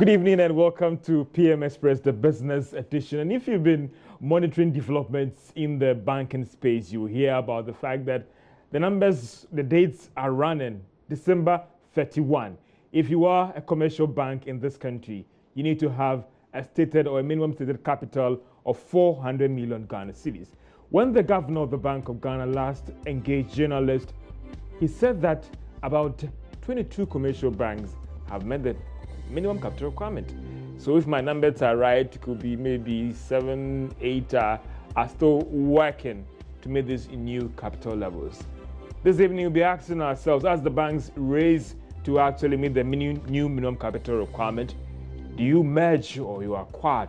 Good evening and welcome to PM Express, the business edition. And if you've been monitoring developments in the banking space, you hear about the fact that the numbers, the dates are running December 31. If you are a commercial bank in this country, you need to have a stated or a minimum stated capital of 400 million Ghana cedis. When the governor of the Bank of Ghana last engaged journalists, he said that about 22 commercial banks have met the minimum capital requirement. So if my numbers are right, it could be maybe 7, 8 are still working to meet these new capital levels. This evening we'll be asking ourselves, as the banks race to actually meet the new minimum capital requirement, do you merge or you acquire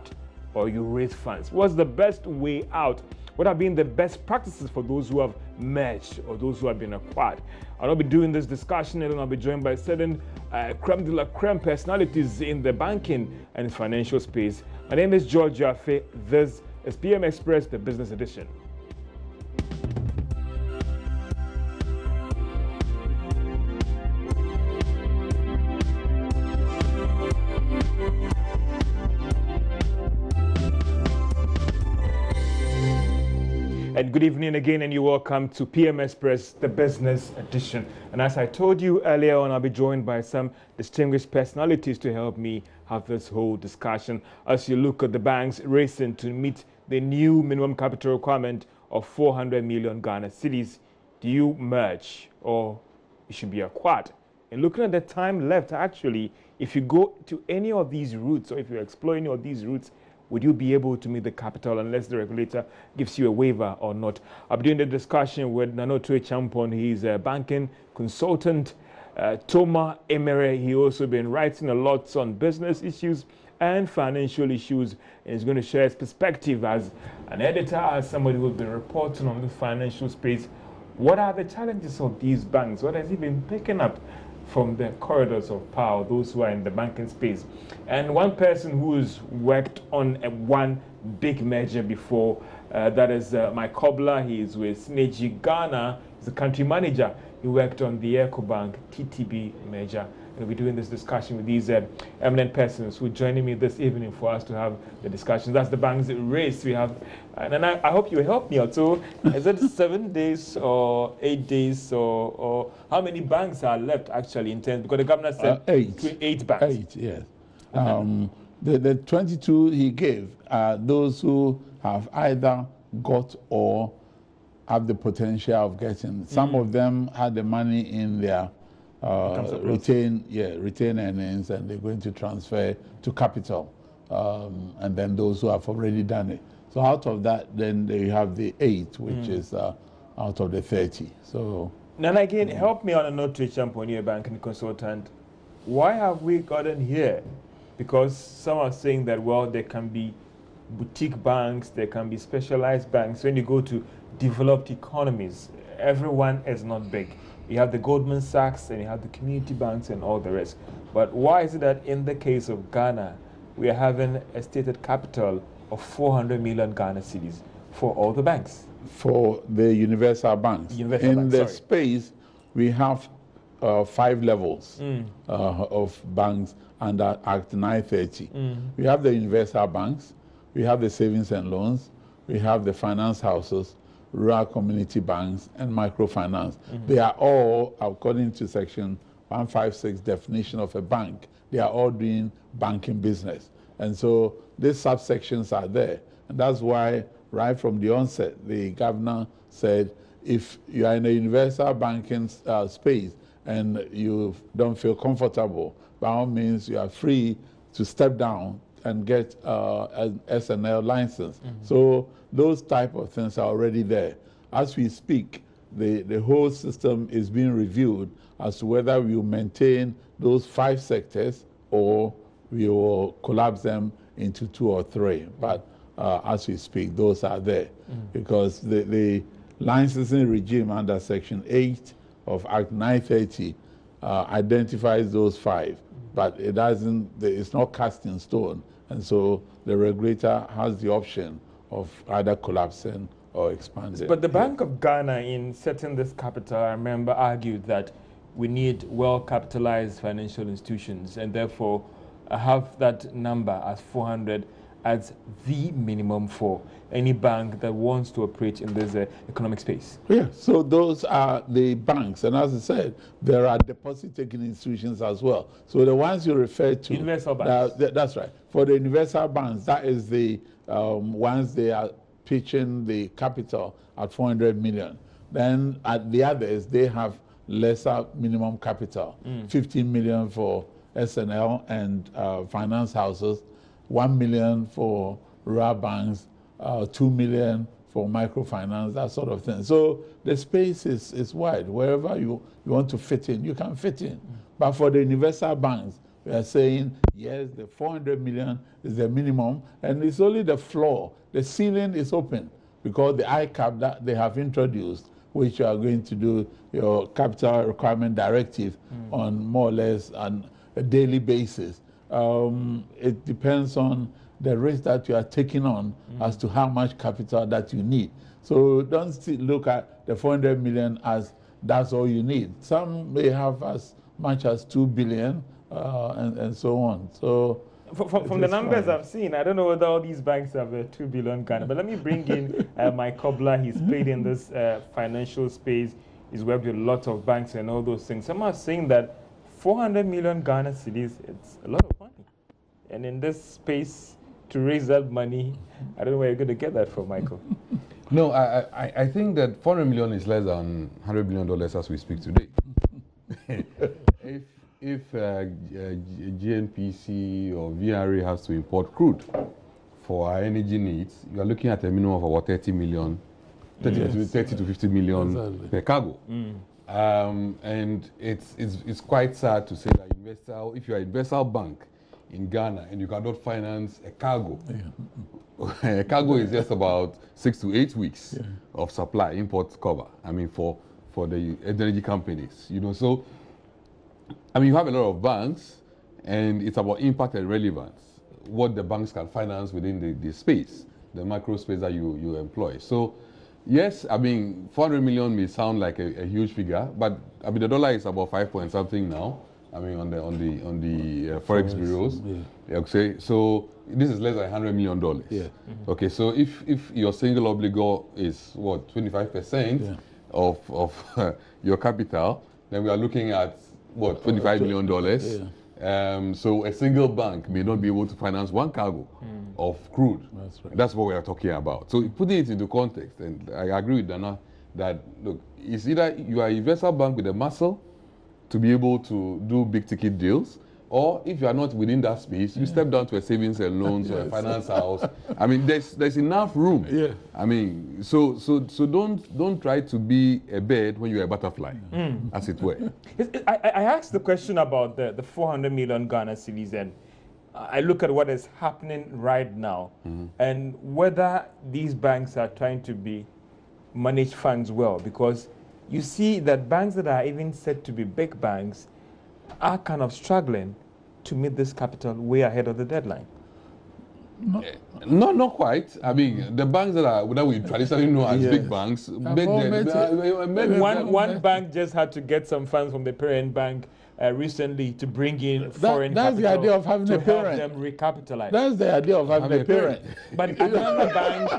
or you raise funds? What's the best way out? What have been the best practices for those who have merged or those who have been acquired? I'll not be doing this discussion and I'll be joined by certain creme de la creme personalities in the banking and financial space. My name is George Jaffe. This is PM Express, the business edition. And good evening again, and you're welcome to PM Express, the business edition. And as I told you earlier on, I'll be joined by some distinguished personalities to help me have this whole discussion as you look at the banks racing to meet the new minimum capital requirement of 400 million Ghana cedis. Do you merge or you should be acquired? And looking at the time left, actually, if you go to any of these routes or if you explore any of these routes, would you be able to meet the capital unless the regulator gives you a waiver or not? I'll be doing the discussion with Nanotue Champon. He's a banking consultant. Toma Emere, he also been writing a lot on business issues and financial issues, and he's going to share his perspective as an editor, as somebody who's been reporting on the financial space. What are the challenges of these banks? What has he been picking up from the corridors of power, those who are in the banking space? And one person who's worked on one big merger before, that is Mike Kobler. He's with Synergy Ghana. He's a country manager. He worked on the EcoBank TTB merger. We'll be doing this discussion with these eminent persons who are joining me this evening for us to have the discussion. That's the bank's race we have. And I hope you will help me out. So is it 7 days or 8 days or how many banks are left actually in terms? Because the governor said 8 banks. 8, yes. The 22 he gave are those who have either got or have the potential of getting. Some of them had the money in their retain earnings, and they're going to transfer to capital, and then those who have already done it. So out of that, then they have the 8, which is out of the 30. So now again, help me on a note to Champon, your banking consultant. Why have we gotten here? Because some are saying that, well, there can be boutique banks, there can be specialized banks. When you go to developed economies, everyone is not big. You have the Goldman Sachs and you have the community banks and all the rest. But why is it that in the case of Ghana, we are having a stated capital of 400 million Ghana cedis for all the banks? For the universal banks. In the space, we have 5 levels of banks under Act 930. We have the universal banks, we have the savings and loans, we have the finance houses, rural community banks, and microfinance. They are all, according to Section 156 definition of a bank, they are all doing banking business. And so these subsections are there. And that's why right from the onset, the governor said, if you are in a universal banking space and you don't feel comfortable, by all means, you are free to step down and get an SNL license. So those type of things are already there. As we speak, the whole system is being reviewed as to whether we will maintain those 5 sectors or we will collapse them into 2 or 3. But as we speak, those are there. Because the licensing regime under Section 8 of Act 930 identifies those 5. But it doesn't, it's not cast in stone. And so the regulator has the option of either collapsing or expanding. But the Bank of Ghana, in setting this capital, I remember argued that we need well-capitalized financial institutions, and therefore have that number as 400 as the minimum for any bank that wants to operate in this economic space? Yeah, so those are the banks. And as I said, there are deposit-taking institutions as well. So the ones you refer to... Universal banks. That's right. For the universal banks, that is the ones they are pitching the capital at 400 million. Then at the others, they have lesser minimum capital, 15 million for SNL and finance houses, 1 million for rural banks, 2 million for microfinance, that sort of thing. So the space is wide. Wherever you want to fit in, you can fit in. But for the universal banks, we are saying, yes, the 400 million is the minimum, and it's only the floor. The ceiling is open because the ICAP that they have introduced, which you are going to do your capital requirement directive on more or less on a daily basis. It depends on the risk that you are taking on as to how much capital that you need. So don't look at the 400 million as that's all you need. Some may have as much as 2 billion and so on. So from the numbers I've seen, I don't know whether all these banks have 2 billion Ghana, but let me bring in my cobbler. He's played in this financial space. He's worked with lots of banks and all those things. Some are saying that 400 million Ghana cedis, it's a lot of money. And in this space, to raise that money, I don't know where you're going to get that from, Michael. No, I think that 400 million is less than $100 billion as we speak today. If GNPC or VRA has to import crude for our energy needs, you are looking at a minimum of about 30 to 50 million per cargo. And it's quite sad to say that if you are a universal bank in Ghana and you cannot finance a cargo, a cargo is just about 6 to 8 weeks of supply, import cover. I mean, for the energy companies, so I mean, you have a lot of banks, and it's about impact and relevance, what the banks can finance within the space, the micro space that you employ. So, yes, I mean, 400 million may sound like a huge figure, but I mean, the dollar is about 5 point something now. I mean, on the forex bureaus. Okay, so this is less than $100 million. Yeah. Okay, so if your single obligor is what 25% of your capital, then we are looking at what, $25 million. So a single bank may not be able to finance one cargo of crude. That's right. That's what we are talking about. So putting it into context, and I agree with Dana that, look, it's either you are a universal bank with a muscle to be able to do big ticket deals, or if you are not within that space, you step down to a savings and loans or a finance house. I mean, there's enough room. Yeah. I mean, so don't try to be a bird when you're a butterfly, as it were. I asked the question about the 400 million Ghana cedis, and I look at what is happening right now, and whether these banks are trying to manage funds well, because you see that banks that are even said to be big banks are kind of struggling to meet this capital way ahead of the deadline. No, not quite. I mean, the banks that we traditionally know as big banks, one bank just had to get some funds from the parent bank recently to bring in foreign capital. That's the idea of having a parent. To help them recapitalize. That's the idea of having a parent. But another bank,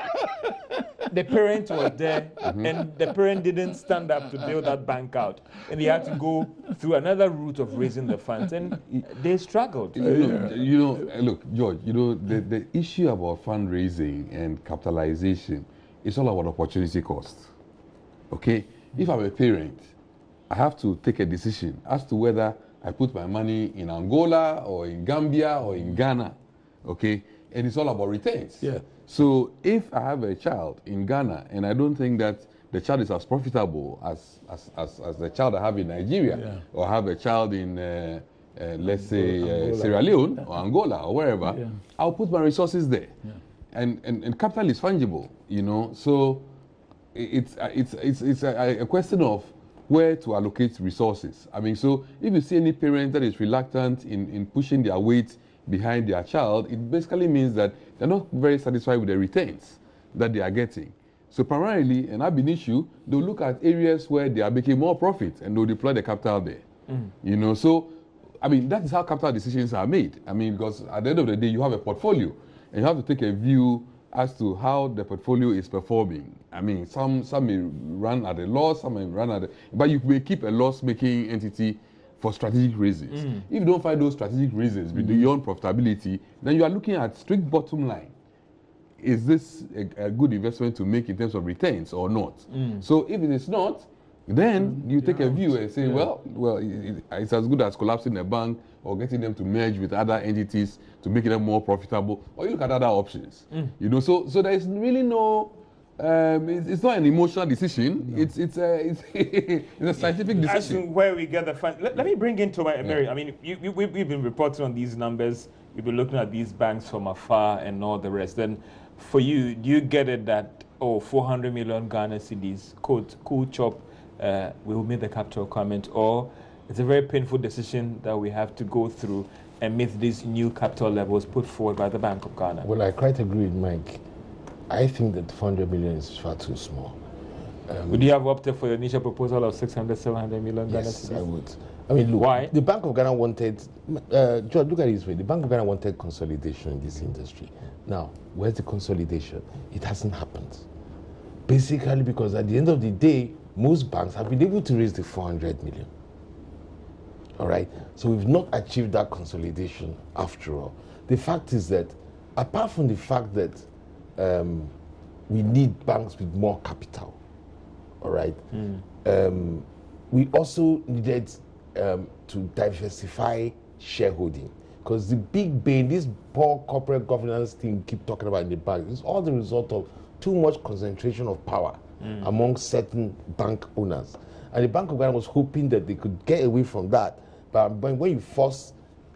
the parent was there, and the parent didn't stand up to bail that bank out, and they had to go through another route of raising the funds, and they struggled. Look, George, the issue about fundraising and capitalization is all about opportunity cost. Okay, if I'm a parent, I have to take a decision as to whether I put my money in Angola or in Gambia or in Ghana. Okay, and it's all about returns. Yeah. So if I have a child in Ghana and I don't think that the child is as profitable as the child I have in Nigeria, or have a child in, let's say, Sierra Leone or Angola or wherever, I'll put my resources there. Yeah. And capital is fungible, So it's a question of where to allocate resources. I mean, so if you see any parent that is reluctant in pushing their weight behind their child, it basically means that they're not very satisfied with the returns that they are getting. So primarily, an ab initio, they'll look at areas where they are making more profit and they'll deploy the capital there. So I mean, that is how capital decisions are made. I mean, because at the end of the day, you have a portfolio, and you have to take a view as to how the portfolio is performing. I mean, some may run at a loss, some may run at a, but you may keep a loss-making entity for strategic reasons. If you don't find those strategic reasons beyond profitability, then you are looking at strict bottom line. Is this a good investment to make in terms of returns or not? So if it is not, then you take a view and say, well, it's as good as collapsing a bank or getting them to merge with other entities to make them more profitable, or you look at other options. You know, so there is really no. It's not an emotional decision. No. It's a scientific decision. As to where we get the fund. Let me bring in to Mary. I mean, we've been reporting on these numbers. We've been looking at these banks from afar and all the rest. Then, for you, do you get it that 400 million Ghana cedis, cool chop, will meet the capital requirement, or it's a very painful decision that we have to go through and meet these new capital levels put forward by the Bank of Ghana? Well, I quite agree with Mike. I think that 400 million is far too small. Would you have opted for the initial proposal of 600, 700 million? Yes, I would. I mean, look, why? The Bank of Ghana wanted, George, look at it this way. The Bank of Ghana wanted consolidation in this industry. Now, where's the consolidation? It hasn't happened. Basically because at the end of the day, most banks have been able to raise the 400 million. All right? So we've not achieved that consolidation after all. The fact is that, apart from the fact that we need banks with more capital, all right? We also needed to diversify shareholding, because the big bane, this poor corporate governance thing keep talking about in the bank, is all the result of too much concentration of power among certain bank owners. And the Bank of Ghana was hoping that they could get away from that. But when you force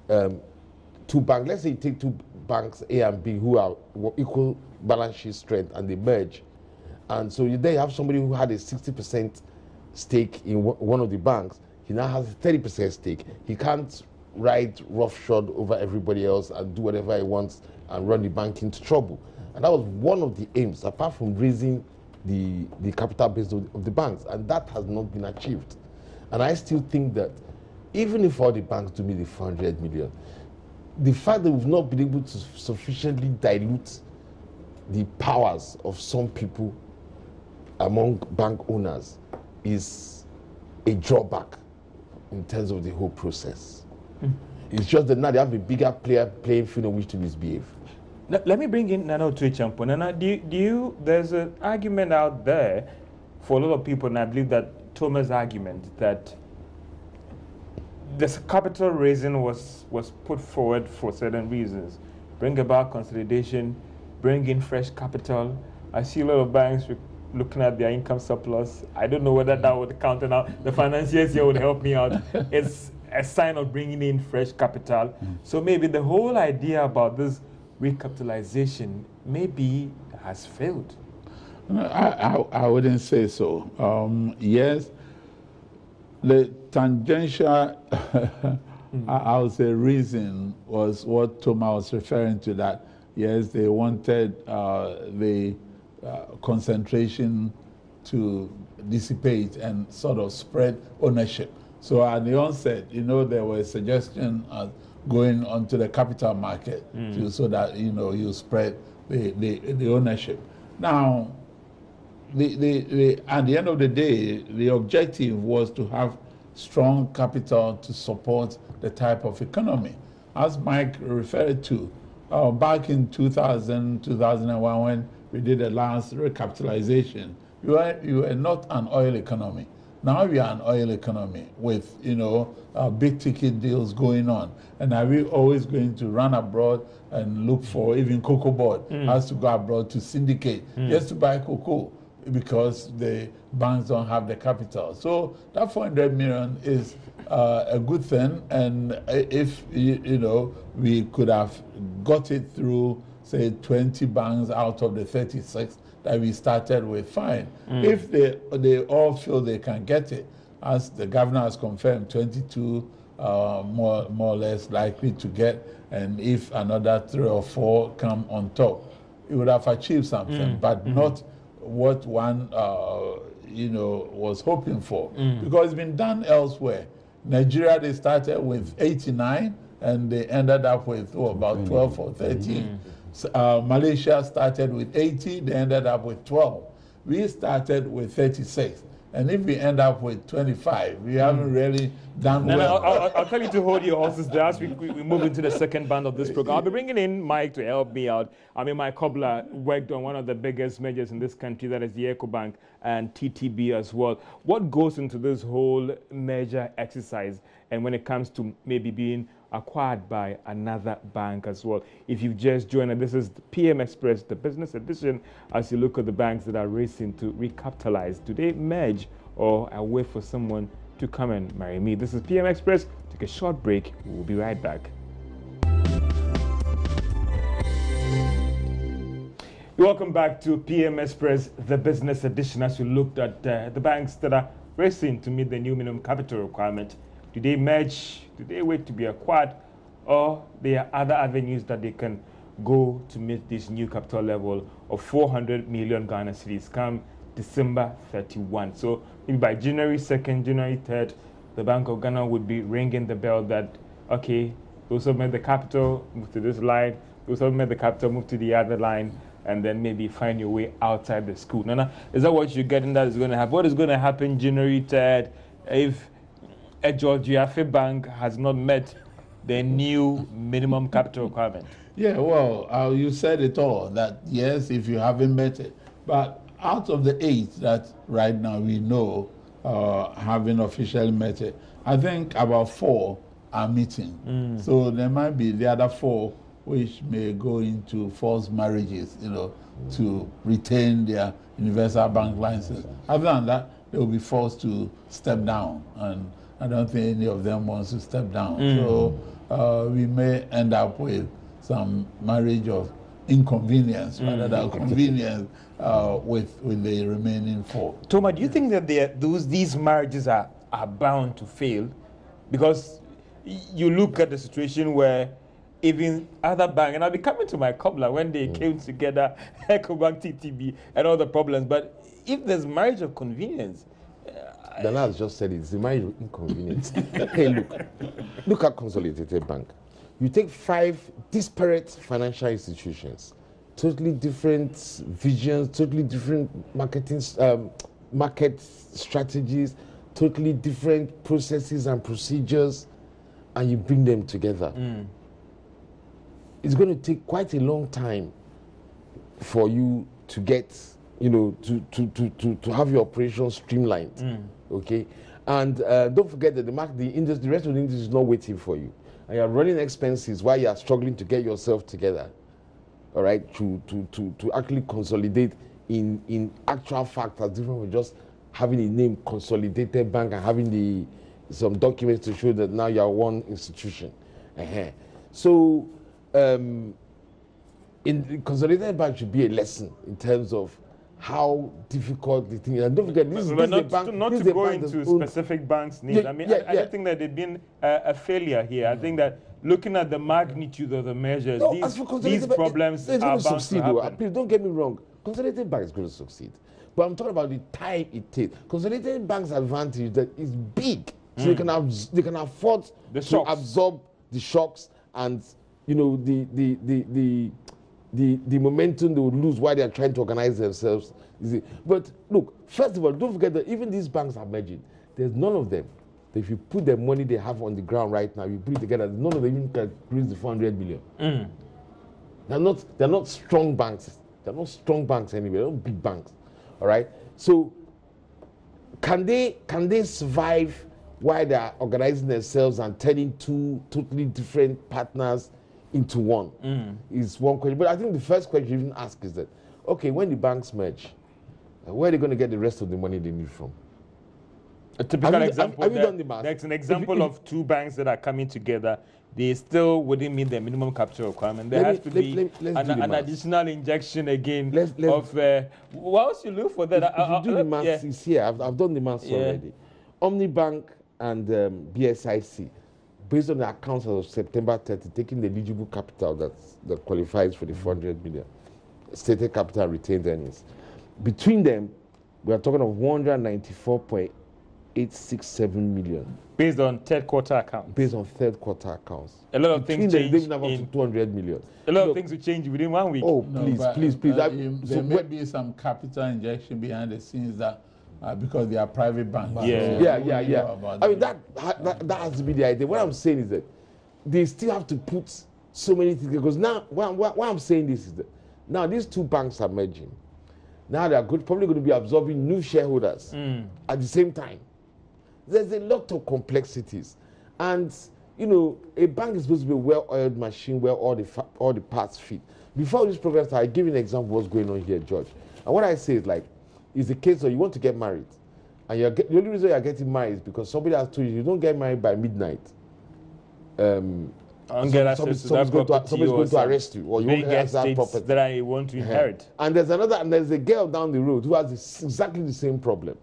two banks, let's say you take two banks, A and B, who are equal balance sheet strength, and they merge. And so there you have somebody who had a 60% stake in one of the banks. He now has a 30% stake. He can't ride roughshod over everybody else and do whatever he wants and run the bank into trouble. And that was one of the aims, apart from raising the capital base of the banks. And that has not been achieved. And I still think that even if all the banks do meet the 400 million, the fact that we've not been able to sufficiently dilute the powers of some people among bank owners is a drawback in terms of the whole process. It's just that now they have a bigger playing field on which to misbehave. Now, let me bring in Nana Otuichampo. Nana, there's an argument out there for a lot of people, and I believe that Thomas' argument that this capital raising was put forward for certain reasons. Bring about consolidation, bring in fresh capital. I see a lot of banks looking at their income surplus. I don't know whether that would count out. The financiers here would help me out. It's a sign of bringing in fresh capital. So maybe the whole idea about this recapitalization maybe has failed. I wouldn't say so. Yes, the tangential, I would say, reason was what Thomas was referring to, that yes, they wanted the concentration to dissipate and sort of spread ownership. So at the onset, there was a suggestion of going onto the capital market so that, you spread the ownership. Now, at the end of the day, the objective was to have strong capital to support the type of economy. As Mike referred to, back in 2000, 2001, when we did the last recapitalization, we were not an oil economy. Now we are an oil economy with, big ticket deals going on. And are we always going to run abroad and look for, even cocoa board has to go abroad to syndicate just to buy cocoa, because the banks don't have the capital. So that 400 million is a good thing. And if, we could have got it through, say, 20 banks out of the 36 that we started with, fine. If they all feel they can get it, as the governor has confirmed, 22 more or less likely to get, and if another 3 or 4 come on top, it would have achieved something, but not what one was hoping for, because it's been done elsewhere. Nigeria, they started with 89 and they ended up with about 12 or 13. Malaysia started with 80, they ended up with 12. We started with 36. And if we end up with 25, we haven't really done well. I'll tell you to hold your horses there as we move into the second band of this program. I'll be bringing in Mike to help me out. I mean, my cobbler worked on one of the biggest mergers in this country, that is the EcoBank and TTB as well. What goes into this whole merger exercise, and when it comes to maybe being acquired by another bank as well? If you've just joined us, this is the PM Express, the business edition, as you look at the banks that are racing to recapitalize. Do they merge, or I wait for someone to come and marry me? This is PM Express. Take a short break. We'll be right back. Welcome back to PM Express, the business edition, as we looked at the banks that are racing to meet the new minimum capital requirement. Do they merge? Do they wait to be acquired? Or there are other avenues that they can go to meet this new capital level of 400 million Ghana cedis come December 31. So maybe by January 2nd, January 3rd, the Bank of Ghana would be ringing the bell that, okay, those who have made the capital, move to this line. Those who have made the capital, move to the other line. And then maybe find your way outside the school. Nana, is that what you're getting that is going to happen? What is going to happen January 3rd if a Georgia Bank has not met the new minimum capital requirement? Yeah, well, you said it all, that yes, if you haven't met it. But out of the 8 that right now we know having officially met it, I think about 4 are meeting. So there might be the other 4 which may go into forced marriages, to retain their universal bank license. Other than that, they will be forced to step down, and I don't think any of them wants to step down. So we may end up with some marriage of inconvenience rather than convenience with the remaining 4. Thomas, do you think that these marriages are bound to fail? Because you look at the situation where even other banks, and I'll be coming to my cobbler when they came together, EcoBank, TTB, and all the problems. But if there's marriage of convenience, Dana has just said it's the marriage of inconvenience. Hey, look at Consolidated Bank. You take 5 disparate financial institutions, totally different visions, totally different market strategies, totally different processes and procedures, and you bring them together. It's going to take quite a long time for you to get, to have your operations streamlined, okay? And don't forget that the rest of the industry is not waiting for you. And you're running expenses while you're struggling to get yourself together, all right, to actually consolidate in actual fact, as different from just having a name, Consolidated Bank, and having some documents to show that now you're one institution. So, in Consolidated Bank should be a lesson in terms of how difficult the thing is. And don't forget, this is a bank. Not to go into specific banks' needs. I don't think that they've been a failure here. I think that looking at the magnitude of the measures, these problems are bound to happen. Please don't get me wrong. Consolidated Bank is going to succeed. But I'm talking about the time it takes. Consolidated Bank's advantage is that it's big. So they can afford to absorb the shocks and the momentum they would lose while they are trying to organize themselves. But look, first of all, don't forget that even these banks are merging. There's none of them that if you put the money they have on the ground right now, you put it together, none of them even can raise the 400 billion. They're not strong banks. They're not strong banks anyway. They're not big banks. All right. So can they survive while they are organizing themselves and turning 2 totally different partners into one? Is one question. But I think the first question you even ask is that, okay, when the banks merge, where are they going to get the rest of the money they need from? A typical example. Have you done the math? That's an example of 2 banks that are coming together. They still wouldn't meet the minimum capital requirement. There has to be an additional injection again of. What else you look for that? If you do the maths, it's here. I've done the maths already. Omnibank and BSIC, based on the accounts as of September 30, taking the eligible capital that qualifies for the 400 million stated capital retained earnings. Between them, we are talking of 194.8 1.867 million. Based on third quarter accounts. Based on third quarter accounts. A lot of things change. They up to 200 million. A lot of things will change within 1 week. Oh, please. There may be some capital injection behind the scenes that because they are private banks. Yeah. I mean, that has to be the idea. What I'm saying is that they still have to put so many things, because now, why I'm saying this is that now these two banks are merging. Now they are probably going to be absorbing new shareholders at the same time. There's a lot of complexities, and a bank is supposed to be a well-oiled machine where all the parts fit. Before this program started, I give you an example of what's going on here, George. And what I say is it's the case of you want to get married, and the only reason you're getting married is because somebody has told you don't get married by midnight. Somebody's going to arrest you, or you won't get that property that I want to inherit. And there's a girl down the road who has exactly the same problem.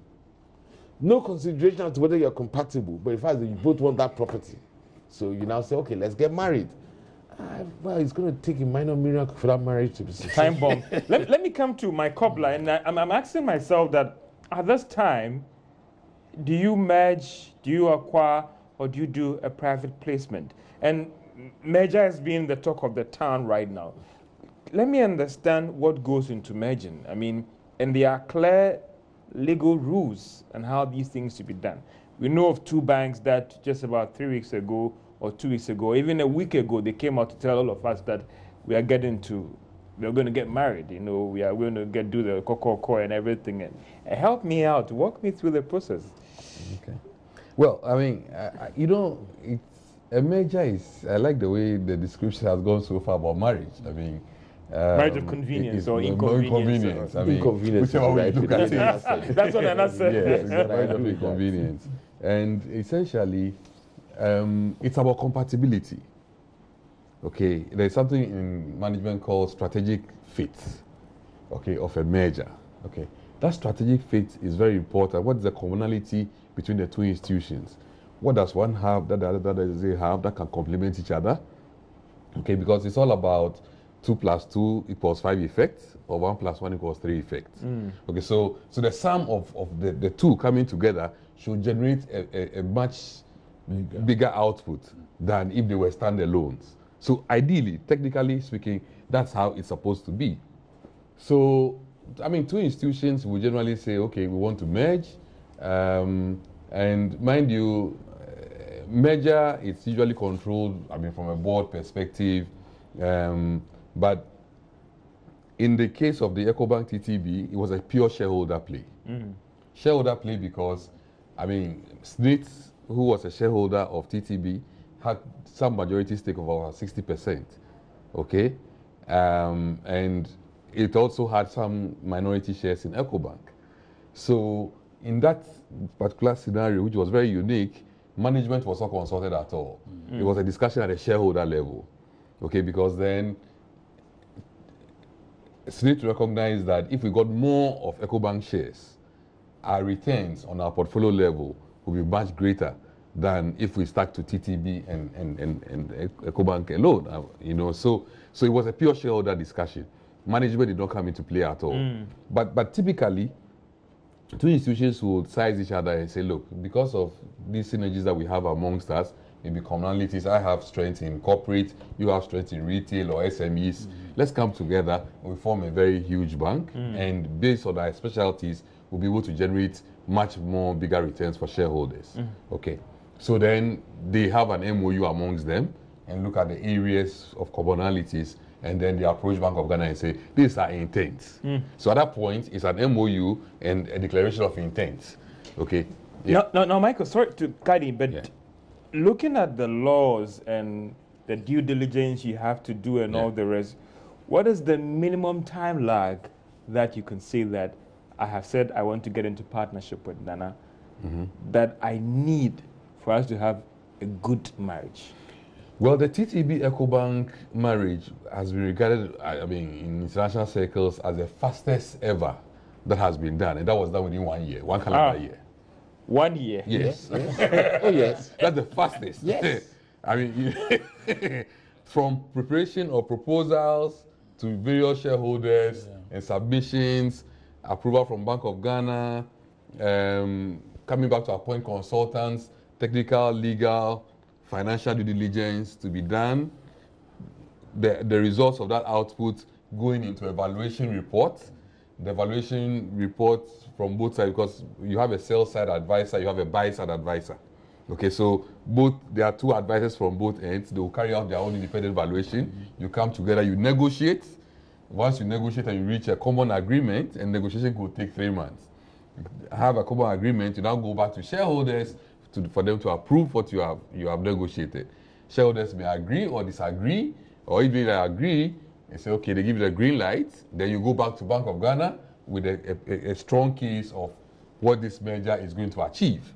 No consideration as to whether you're compatible, but in fact you both want that property. So you now say, okay, let's get married. Well, it's going to take a minor miracle for that marriage to be successful. Time bomb. let me come to my cobbler, and I'm asking myself that at this time, do you merge, do you acquire, or do you do a private placement? And merger has been the talk of the town right now. Let me understand what goes into merging. I mean, and there are clear legal rules and how these things should be done. We know of two banks that just about 3 weeks ago or 2 weeks ago, even a week ago, they came out to tell all of us that we're going to get married. We are going to do the koko and everything. And help me out, walk me through the process. Okay. Well, I mean, a merger is, I like the way the description has gone so far about marriage. I mean, marriage of convenience or inconvenience. I mean, whichever way you look at it. That's what Anna said. Yes, marriage of inconvenience. And essentially, it's about compatibility. Okay, there's something in management called strategic fit, okay, of a merger. Okay, that strategic fit is very important. What is the commonality between the two institutions? What does one have that the other does they have that can complement each other? Okay, because it's all about 2 + 2 = 5 effects, or 1 + 1 = 3 effects. Okay, so the sum of the two coming together should generate a much bigger output than if they were standalones. So ideally, technically speaking, that's how it's supposed to be. So, I mean, two institutions will generally say, okay, we want to merge. And mind you, merger is usually controlled, I mean, from a board perspective. But in the case of the EcoBank TTB, it was a pure shareholder play. Shareholder play because, I mean, Smith, who was a shareholder of TTB, had some majority stake of over 60%. Okay? And it also had some minority shares in EcoBank. So in that particular scenario, which was very unique, management was not consulted at all. It was a discussion at a shareholder level. Okay, because then it's need to recognize that if we got more of EcoBank shares, our returns on our portfolio level will be much greater than if we stuck to TTB and EcoBank alone. So it was a pure shareholder discussion. Management did not come into play at all. But typically, two institutions would size each other and say, look, because of these synergies that we have amongst us, maybe commonalities, I have strength in corporate, you have strength in retail or SMEs. Let's come together and we form a very huge bank. And based on our specialties, we'll be able to generate much more bigger returns for shareholders. Okay. So then they have an MOU amongst them and look at the areas of commonalities, and then they approach Bank of Ghana and say, these are intents. So at that point, it's an MOU and a declaration of intent. Okay. Yeah. Now, Michael, sorry to cut in, but looking at the laws and the due diligence you have to do and all the rest, what is the minimum time lag that you can say that I have said I want to get into partnership with Nana, that I need for us to have a good marriage? Well, the TTB EcoBank marriage has been regarded, I mean, in international circles as the fastest ever that has been done. And that was done within 1 year, one calendar year. 1 year? Yes. Oh, yes. That's the fastest. Yes. I mean, from preparation of proposals to various shareholders and submissions, approval from Bank of Ghana, coming back to appoint consultants, technical, legal, financial due diligence to be done. The results of that output going into evaluation reports. The evaluation reports from both sides, because you have a sell side advisor, you have a buy side advisor. Okay, so there are two advisors from both ends. They will carry out their own independent evaluation. You come together, you negotiate. Once you negotiate and you reach a common agreement, and negotiation could take 3 months. You have a common agreement, you now go back to shareholders for them to approve what you have negotiated. Shareholders may agree or disagree, or if they agree, they say, okay, they give you the green light, then you go back to Bank of Ghana with a strong case of what this merger is going to achieve.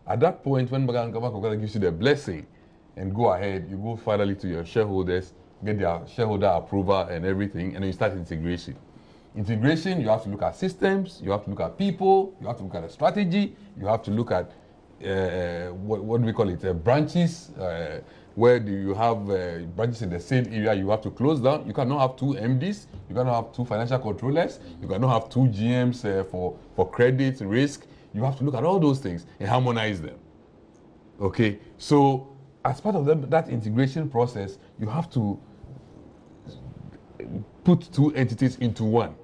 At that point, when Bank of Ghana gives you the blessing and go ahead, you go finally to your shareholders, get their shareholder approval and everything, and then you start integration. Integration, you have to look at systems, you have to look at people, you have to look at a strategy, you have to look at, what do we call it, branches. Where do you have branches in the same area you have to close down? You cannot have 2 MDs, you cannot have 2 financial controllers, you cannot have 2 GMs for credit, risk. You have to look at all those things and harmonize them. Okay, so as part of that integration process, you have to put 2 entities into one.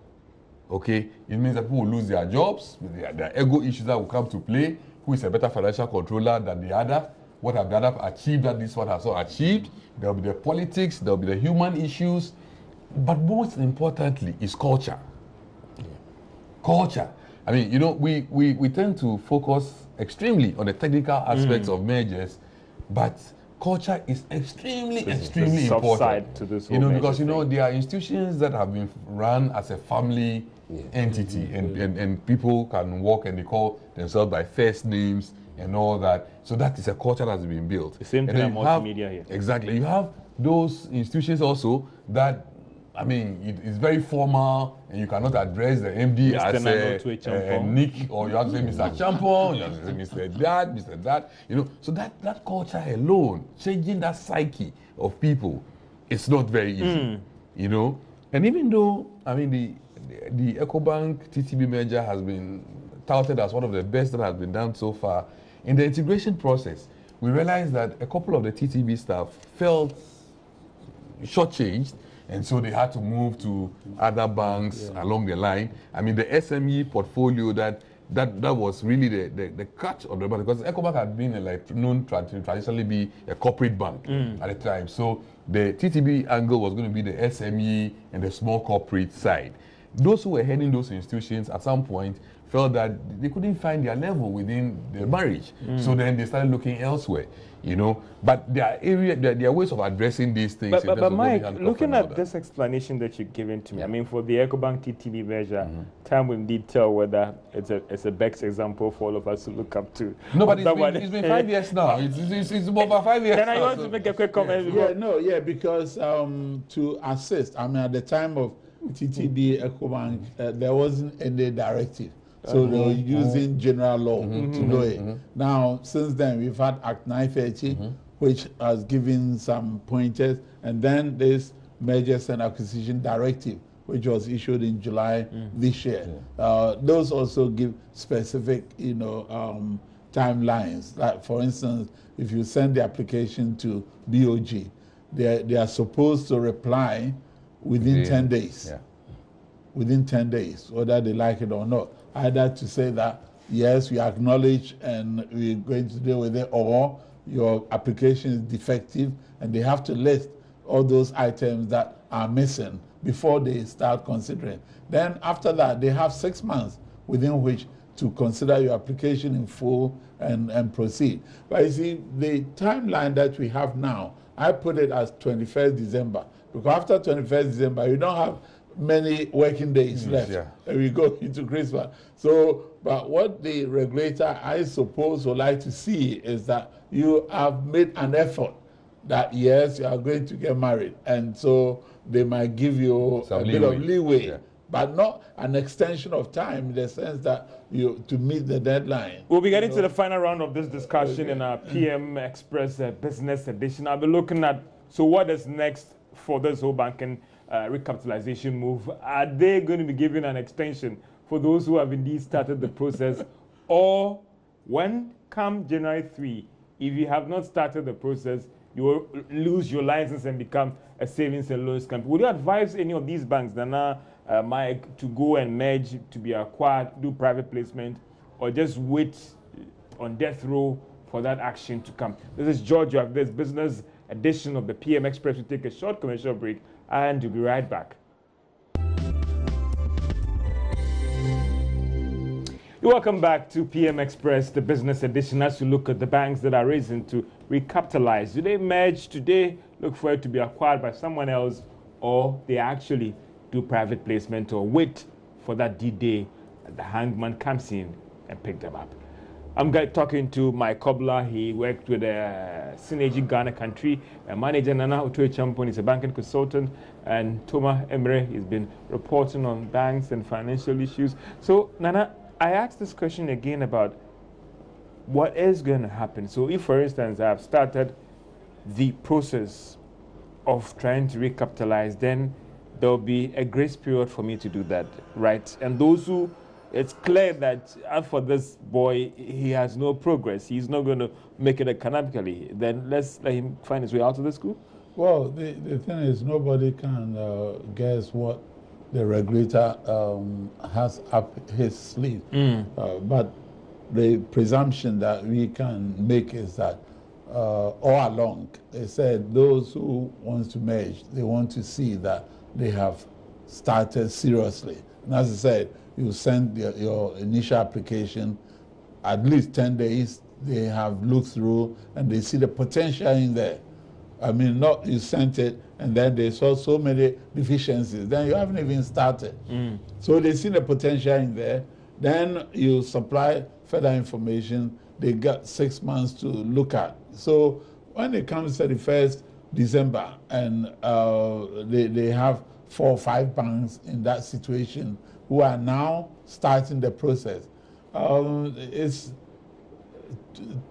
Okay, it means that people will lose their jobs, their ego issues that will come to play. Who is a better financial controller than the other? What have the other achieved that this one has not achieved? There will be the politics, there will be the human issues, but most importantly is culture. Yeah. Culture. I mean, you know, we tend to focus extremely on the technical aspects of mergers, but culture is extremely important. Side to this whole because there are institutions that have been run as a family entity, and people can walk and they call themselves by first names and all that. So that is a culture that's been built. The same thing in multimedia here. Exactly. You have those institutions also that, I mean, it's very formal, and you cannot address the MD as a Nick, or you have to say Mr. Champon, you have to say Mr. That. So that culture alone, changing that psyche of people, it's not very easy. And even though, I mean, the EcoBank TTB merger has been touted as one of the best that has been done so far, in the integration process, we realized that a couple of the TTB staff felt shortchanged, and so they had to move to other banks along the line. I mean, the SME portfolio that was really the catch of the bank, because EcoBank had been known to traditionally be a corporate bank at the time. So the TTB angle was going to be the SME and the small corporate side. Those who were heading those institutions at some point felt that they couldn't find their level within their marriage. So then they started looking elsewhere, But there are ways of addressing these things. But Mike, looking at this explanation that you've given to me, I mean, for the EcoBank TTB merger, time will indeed tell whether it's a best example for all of us to look up to. No, but it's been 5 years now. It's over 5 years. Then I want to make a quick comment. Because to assist, I mean, at the time of TTB EcoBank, there wasn't any directive. So they were using general law to do it. Now, since then, we've had Act 930, which has given some pointers, and then this Mergers and Acquisition Directive, which was issued in July this year. Those also give specific, timelines. Like, for instance, if you send the application to BOG, they are supposed to reply within 10 days. Yeah. Within 10 days, whether they like it or not. Either to say that, yes, we acknowledge and we're going to deal with it, or your application is defective, and they have to list all those items that are missing before they start considering. Then after that, they have 6 months within which to consider your application in full and proceed. But you see, the timeline that we have now, I put it as 21st December, because after 21st December, you don't have many working days left. And we go into Christmas. So, but what the regulator, I suppose, would like to see is that you have made an effort that, yes, you are going to get married. And so they might give you a bit of leeway, but not an extension of time in the sense that to meet the deadline. We'll be getting to the final round of this discussion in our PM Express Business Edition. I'll be looking at, so what is next for this whole banking recapitalization move? Are they going to be given an extension for those who have indeed started the process, or when come January 3, if you have not started the process, you will lose your license and become a savings and loans company. Would you advise any of these banks, Nana, Mike, to go and merge, to be acquired, do private placement, or just wait on death row for that action to come? This is George. You have this business edition of the PM Express. We'll take a short commercial break and we'll be right back. Welcome back to PM Express, the business edition, as we look at the banks that are raising to recapitalize. Do they merge? Do they look for it to be acquired by someone else, or they actually do private placement or wait for that D-Day and the hangman comes in and pick them up? I'm talking to Mike Kobler. He worked with Synergy Ghana Country. Manager Nana Otoye Champon is a banking consultant. And Thomas Emre has been reporting on banks and financial issues. So, Nana, I asked this question again about what is going to happen. So if, for instance, I have started the process of trying to recapitalize, then there will be a grace period for me to do that, right? And those who, it's clear that for this boy, he has no progress. He's not going to make it economically. Then let's let him find his way out of the school. Well, the thing is, nobody can guess what the regulator has up his sleeve. But the presumption that we can make is that all along, they said those who want to merge, they want to see that they have started seriously. And as I said, you send your initial application, at least 10 days, they have looked through and they see the potential in there. I mean, not you sent it and then they saw so many deficiencies, then you haven't even started. So they see the potential in there, then you supply further information, they got 6 months to look at. So when it comes to the 1st December and they have 4 or 5 banks in that situation who are now starting the process, it's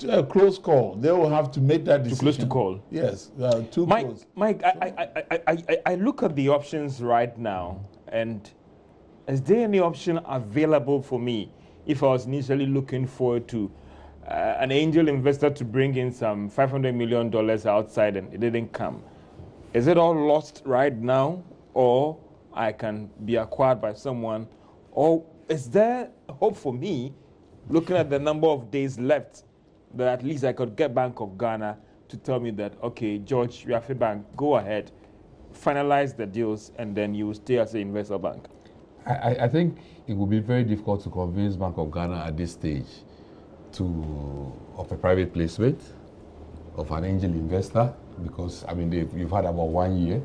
a close call. They will have to make that decision. Too close to call. Yes, too close. Mike, I look at the options right now, and is there any option available for me if I was initially looking forward to an angel investor to bring in some $500 million outside and it didn't come? Is it all lost right now, or I can be acquired by someone, or is there hope for me, looking at the number of days left, that at least I could get Bank of Ghana to tell me that, okay, George, Rafi Bank, go ahead, finalize the deals, and then you will stay as an investor bank? I think it would be very difficult to convince Bank of Ghana at this stage of a private placement of an angel investor, because, I mean, you've had about 1 year,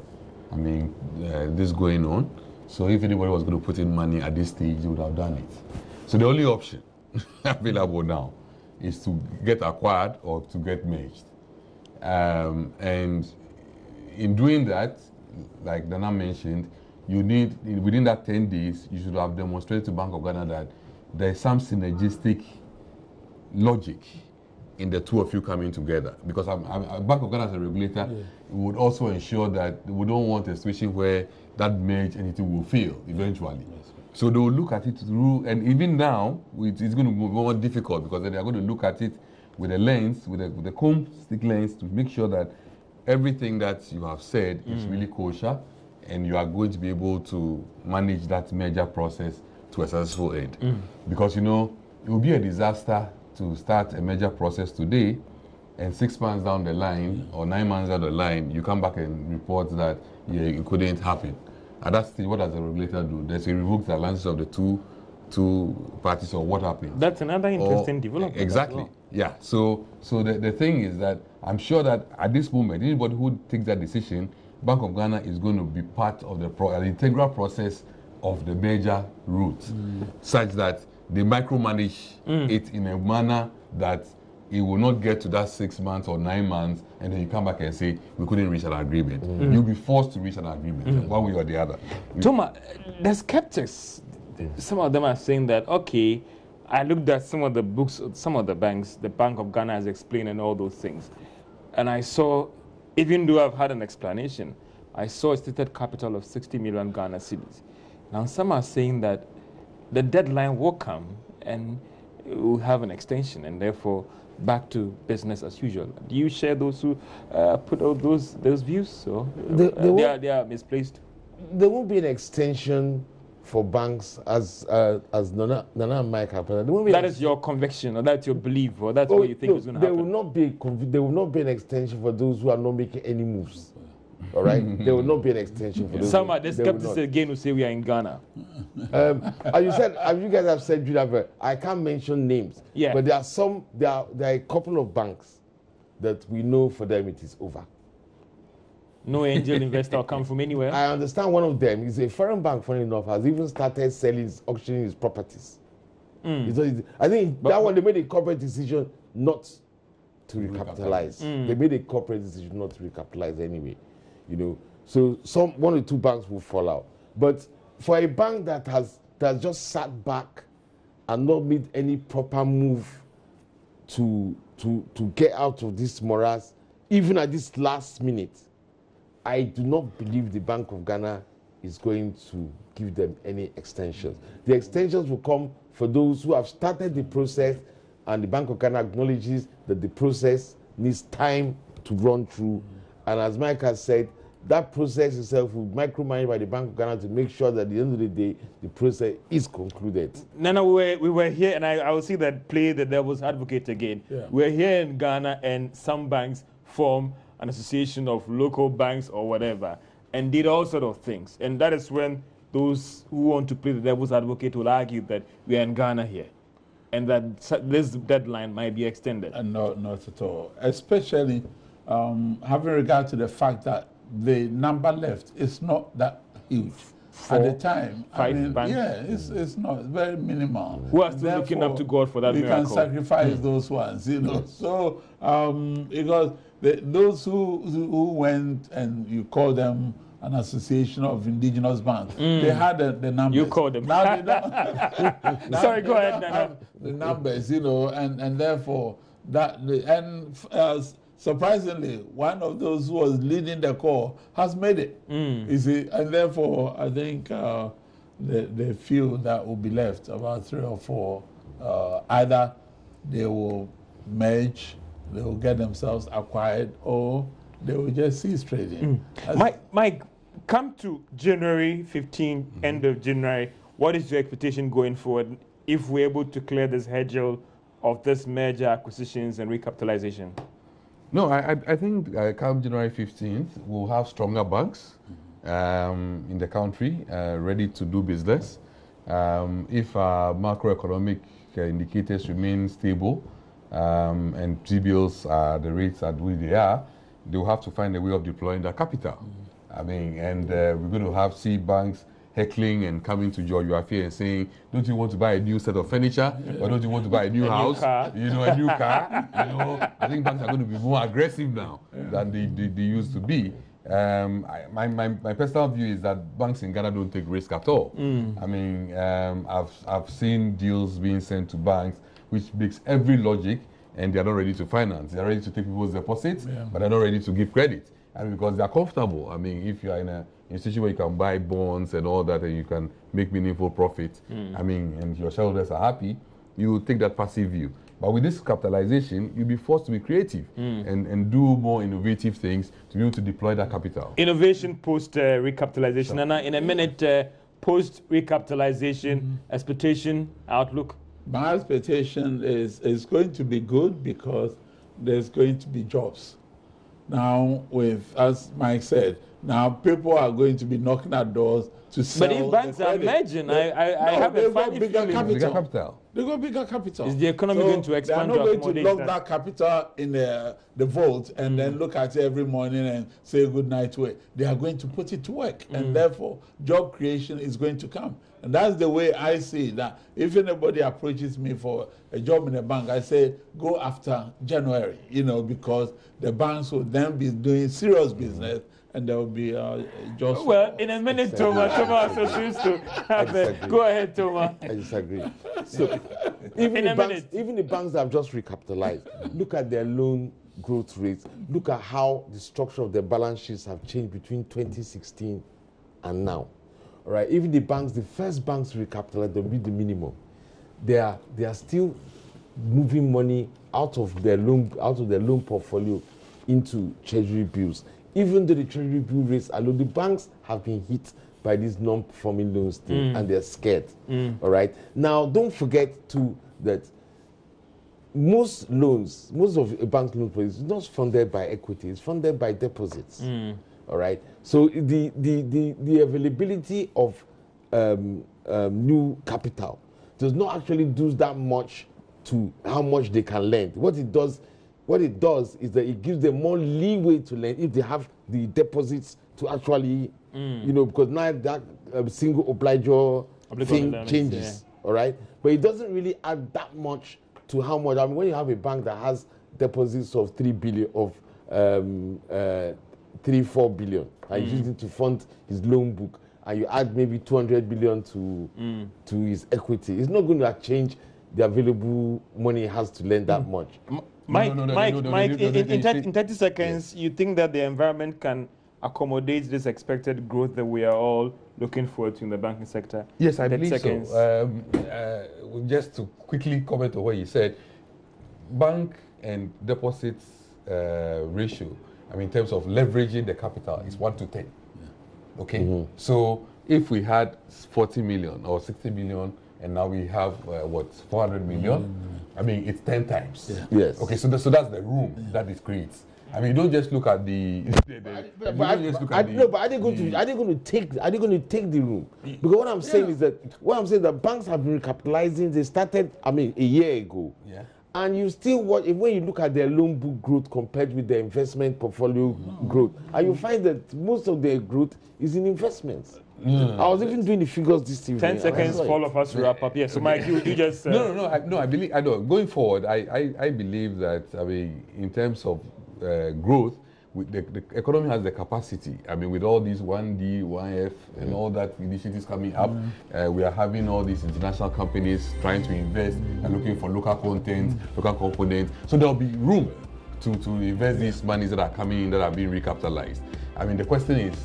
I mean, this going on. So if anybody was going to put in money at this stage, they would have done it. So the only option available now is to get acquired or to get merged. And in doing that, like Dana mentioned, you need, within that 10 days, you should have demonstrated to Bank of Ghana that there is some synergistic logic in the two of you coming together. Because Bank of Ghana as a regulator would also ensure that we don't want a situation where that merge entity will fail eventually. So they will look at it through, and even now, it's going to be more difficult because they are going to look at it with a lens, with a comb stick lens, to make sure that everything that you have said is really kosher, and you are going to be able to manage that merger process to a successful end. Because, you know, it will be a disaster to start a merger process today, and 6 months down the line, or 9 months down the line, you come back and report that it couldn't happen. At that stage, what does the regulator do? Does he revoke the alliances of the two parties, or what happens? That's another interesting development. Exactly. Well. Yeah. So the thing is that I'm sure that at this moment, anybody who takes that decision, Bank of Ghana is going to be part of the integral process of the merger route, such that they micromanage it in a manner that it will not get to that 6 months or 9 months, and then you come back and say, we couldn't reach an agreement. You'll be forced to reach an agreement, one way or the other. Thomas, the skeptics, some of them are saying that, okay, I looked at some of the books, some of the banks, the Bank of Ghana has explained and all those things. And I saw, even though I've had an explanation, I saw a stated capital of 60 million Ghana cedis. Now some are saying that the deadline will come and will have an extension, and therefore back to business as usual. Do you share those who put out those views? Or they are misplaced? There won't be an extension for banks as Nana and Mike have. That is your conviction, or that's your belief, or that's what you think is going to happen? There will not be an extension for those who are not making any moves. All right, there will not be an extension for those. Some are the skeptics again who say we are in Ghana. As you said, as you guys have said, I can't mention names. Yeah. But there are a couple of banks that we know for them it is over. No angel investor will come from anywhere. I understand one of them is a foreign bank, funny enough, has even started auctioning his properties. I think that one they made a corporate decision not to recapitalize. They made a corporate decision not to recapitalize anyway. You know, so one or two banks will fall out. But for a bank that has just sat back and not made any proper move to get out of this morass, even at this last minute, I do not believe the Bank of Ghana is going to give them any extensions. The extensions will come for those who have started the process, and the Bank of Ghana acknowledges that the process needs time to run through. And as Mike has said, that process itself will micromanage by the Bank of Ghana to make sure that at the end of the day, the process is concluded. Nana, we were here, and I will see that play the devil's advocate again. Yeah. We're here in Ghana, and some banks form an association of local banks or whatever, and did all sort of things. And that is when those who want to play the devil's advocate will argue that we are in Ghana here, and that this deadline might be extended. No, not at all. Especially having regard to the fact that the number left is not that huge. At the time, banks. Yeah, it's not very minimal. Who are still looking up to God for that we miracle? We can sacrifice those ones, you know. So because those who went and you call them an association of indigenous banks, they had the numbers. You called them. Now they don't. Sorry, go ahead, Nana. The numbers, you know, and therefore surprisingly, one of those who was leading the call has made it. You see, and therefore I think the few that will be left, about 3 or 4, either they will merge, they will get themselves acquired, or they will just cease trading. Mike, come to January 15, end of January. What is your expectation going forward if we're able to clear this hurdle of this merger, acquisitions, and recapitalization? No, I think come January 15th, we'll have stronger banks in the country ready to do business. If our macroeconomic indicators remain stable and T-bills the rates at which they are, they'll have to find a way of deploying their capital. I mean, and we're going to see banks heckling and coming to George Uafia and saying, don't you want to buy a new set of furniture? Or don't you want to buy a new house? You know, a new car. You know, I think banks are going to be more aggressive now than they used to be. My personal view is that banks in Ghana don't take risk at all. I mean, I've seen deals being sent to banks which makes every logic, and they're not ready to finance. They're ready to take people's deposits, but they're not ready to give credit. I mean, because they're comfortable. I mean, if you're in a situation where you can buy bonds and all that, and you can make meaningful profit, I mean, and your shareholders are happy, you will take that passive view. But with this capitalization, you'll be forced to be creative and do more innovative things to be able to deploy that capital. Innovation post recapitalization. Nana, in a minute, post recapitalization, expectation, outlook? My expectation is going to be good because there's going to be jobs. Now, as Mike said, now people are going to be knocking at doors to sell. But if banks are merging, I have a funny bigger capital. They got bigger capital. Is the economy going to expand? They are not going to lock that capital in the vault and then look at it every morning and say good night to it. They are going to put it to work, and therefore job creation is going to come. And that's the way I see that. If anybody approaches me for a job in a bank, I say go after January, you know, because the banks will then be doing serious business. And there will be just... Well, in a minute, Thomas also seems to have Go ahead, Thomas. I disagree. So, even the banks that have just recapitalized, look at their loan growth rates. Look at how the structure of their balance sheets have changed between 2016 and now. All right, even the banks, the first banks to recapitalize, they'll be the minimum. they are still moving money out of their loan portfolio into treasury bills. Even though the treasury bill rates are low, the banks have been hit by this non-performing loans thing, and they're scared. All right. Now, don't forget too that most of a bank's loan policy is not funded by equity; it's funded by deposits. All right. So the availability of new capital does not actually do that much to how much they can lend. What it does is that it gives them more leeway to lend if they have the deposits to actually, because now that single obligor thing changes, all right? But it doesn't really add that much to how much. I mean, when you have a bank that has deposits of 3 billion, of 3-4 billion, and he's using to fund his loan book, and you add maybe 200 billion to his equity, it's not going to change the available money he has to lend that much. Mike, in 30 seconds, you think that the environment can accommodate this expected growth that we are all looking forward to in the banking sector? Yes, I believe so. Just to quickly comment on what you said, bank and deposits ratio, I mean, in terms of leveraging the capital, is 1 to 10. Yeah. Okay, so if we had 40 million or 60 million, and now we have 400 million. I mean, it's 10 times. Yeah. Yes. Okay, so that's the room that it creates. I mean, you don't just look at the. But are they going to take the room? Because what I'm saying is that banks have been recapitalizing. They started, I mean, a year ago. Yeah. And you still watch, when you look at their loan book growth compared with their investment portfolio growth, and you find that most of their growth is in investments. I was even doing the figures this evening. 10 seconds for all of us to wrap up. Yes, so Mike, you just... I believe, I know, going forward, I believe that, I mean, in terms of growth, the economy has the capacity. I mean, with all these 1D, 1F, and all that initiatives coming up, we are having all these international companies trying to invest and looking for local content, local components. So there'll be room to invest these monies that are coming in, that are being recapitalized. I mean, the question is,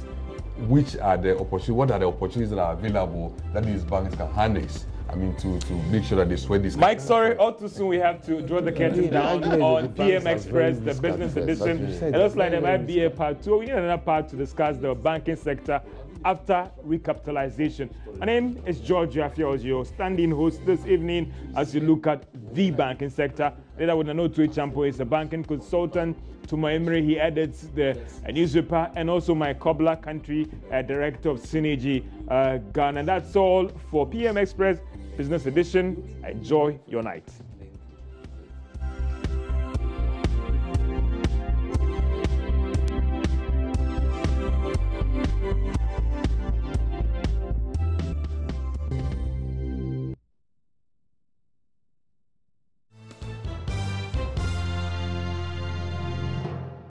what are the opportunities that are available that these banks can harness? I mean, to make sure that they sweat this. Mike, sorry, all too soon we have to draw the curtain down on PM Express, the business edition. It looks like there might be a part 2. We need another part to discuss the banking sector after recapitalization. My name is George Jafia, your standing host this evening as you look at the banking sector. Later with Anotu Champo is a banking consultant. To my memory, he edits the newspaper, and also my Kobla country director of Synergy Ghana. And that's all for PM Express Business Edition. Enjoy your night.